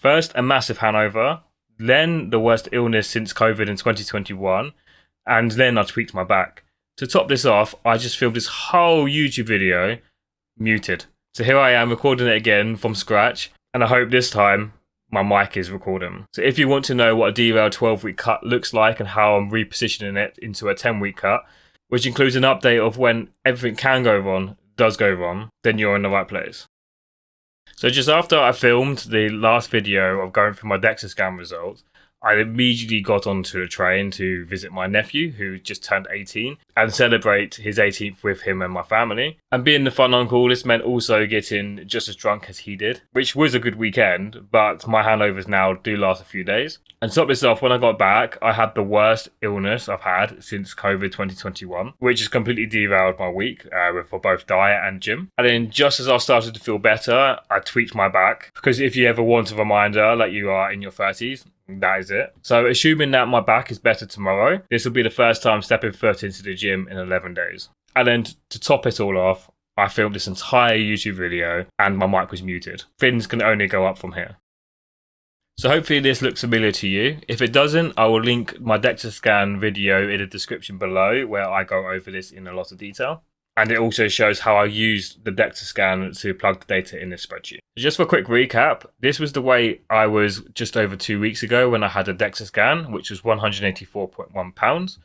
First, a massive hangover, then the worst illness since COVID in 2021, and then I tweaked my back. To top this off, I just filmed this whole YouTube video muted. So here I am recording it again from scratch, and I hope this time my mic is recording. So if you want to know what a derailed 12-week cut looks like and how I'm repositioning it into a 10-week cut, which includes an update of when everything can go wrong, does go wrong, then you're in the right place. So just after I filmed the last video of going through my DEXA scan results, I immediately got onto a train to visit my nephew, who just turned 18, and celebrate his 18th with him and my family. And being the fun uncle, this meant also getting just as drunk as he did, which was a good weekend, but my hangovers now do last a few days. And to top this off, when I got back, I had the worst illness I've had since COVID 2021, which has completely derailed my week for both diet and gym. And then just as I started to feel better, I tweaked my back, because if you ever want a reminder like you are in your 30s, that is it. So assuming that my back is better tomorrow, this will be the first time stepping foot into the gym in 11 days. And then to top it all off, I filmed this entire YouTube video and my mic was muted. Things can only go up from here. So hopefully this looks familiar to you. If it doesn't, I will link my DEXA scan video in the description below where I go over this in a lot of detail. And it also shows how I used the DEXA scan to plug the data in this spreadsheet. Just for a quick recap, this was the weight I was just over 2 weeks ago when I had a DEXA scan, which was 184.1 pounds.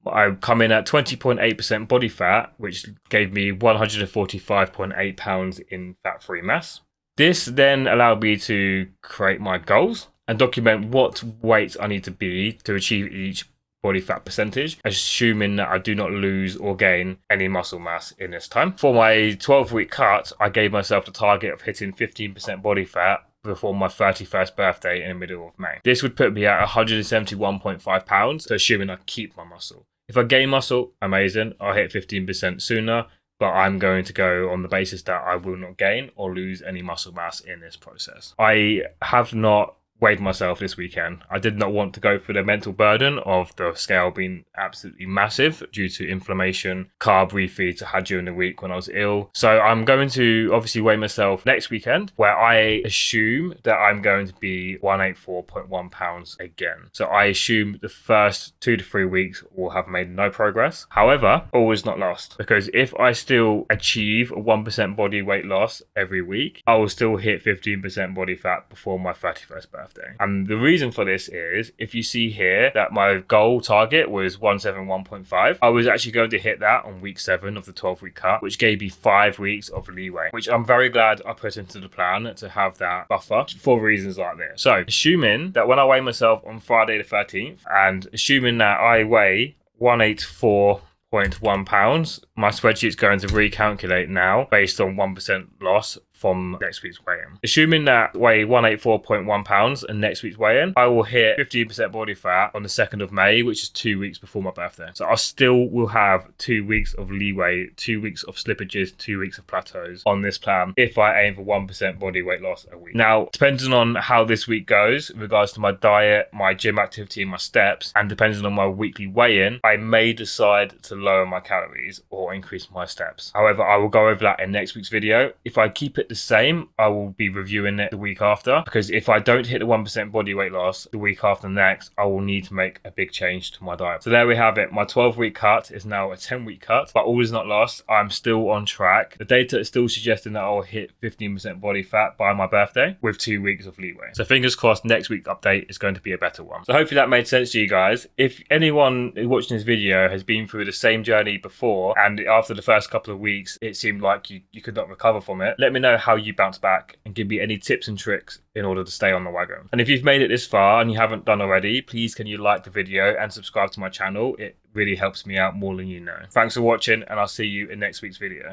I come in at 20.8% body fat, which gave me 145.8 pounds in fat-free mass. This then allowed me to create my goals and document what weight I need to be to achieve each body fat percentage, assuming that I do not lose or gain any muscle mass in this time. For my 12-week cut, I gave myself the target of hitting 15% body fat before my 31st birthday in the middle of May. This would put me at 171.5 pounds, so assuming I keep my muscle. If I gain muscle, amazing, I'll hit 15% sooner, but I'm going to go on the basis that I will not gain or lose any muscle mass in this process. I have not weighed myself this weekend. I did not want to go through the mental burden of the scale being absolutely massive due to inflammation, carb refeeds I had during the week when I was ill. So I'm going to obviously weigh myself next weekend, where I assume that I'm going to be 184.1 pounds again. So I assume the first 2 to 3 weeks will have made no progress. However, all is not lost, because if I still achieve a 1% body weight loss every week, I will still hit 15% body fat before my 31st birthday. And the reason for this is, if you see here that my goal target was 171.5, I was actually going to hit that on week 7 of the 12-week cut, which gave me 5 weeks of leeway, which I'm very glad I put into the plan to have that buffer for reasons like this. So assuming that when I weigh myself on Friday the 13th, and assuming that I weigh 184.1 pounds, my spreadsheet's going to recalculate now based on 1% loss from next week's weigh-in. Assuming that weigh 184.1 pounds and next week's weigh-in, I will hit 15% body fat on the 2nd of May, which is 2 weeks before my birthday. So I still will have 2 weeks of leeway, 2 weeks of slippages, 2 weeks of plateaus on this plan if I aim for 1% body weight loss a week. Now, depending on how this week goes in regards to my diet, my gym activity, and my steps, and depending on my weekly weigh-in, I may decide to lower my calories or increase my steps. However, I will go over that in next week's video. If I keep it the same, I will be reviewing it the week after, because if I don't hit the 1% body weight loss the week after next, I will need to make a big change to my diet. So there we have it. My 12-week cut is now a 10-week cut, but all is not lost. I'm still on track. The data is still suggesting that I'll hit 15% body fat by my birthday with 2 weeks of leeway. So fingers crossed next week's update is going to be a better one. So hopefully that made sense to you guys. If anyone watching this video has been through the same journey before, and after the first couple of weeks it seemed like you could not recover from it, let me know how you bounce back and give me any tips and tricks in order to stay on the wagon. And if you've made it this far and you haven't done already, please can you like the video and subscribe to my channel. It really helps me out more than you know. Thanks for watching, and I'll see you in next week's video.